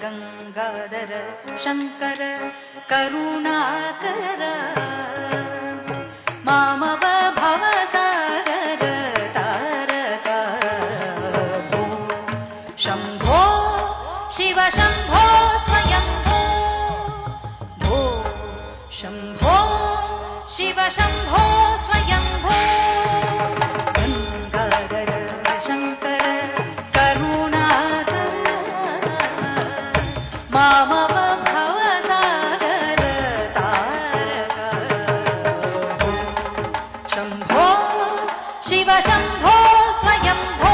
गंगाधर शंकर करुणाकर मामव भवसागर तारक भो शंभो शिव शंभो स्वयंभो भो शंभो शिव शंभो स्वयंभो गंगाधर शंकर करुणाकर मामव भवसागर तारक भो शंभो शिव शंभो स्वयंभो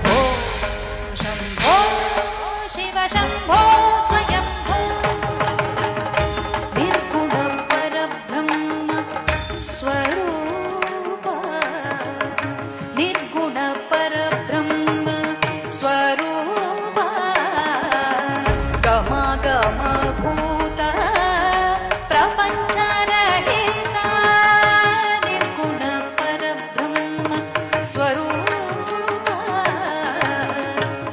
भो शंभो शिव शंभो स्वयंभो निर्गुण परब्रह्म स्वरूप निर्गुण परब्रह्म स्वरूप गम गम भूत प्रपंच रहित निर्गुण परब्रह्म स्वरूप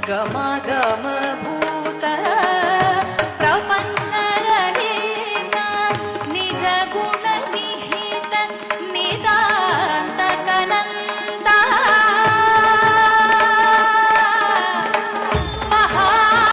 गम गम भूत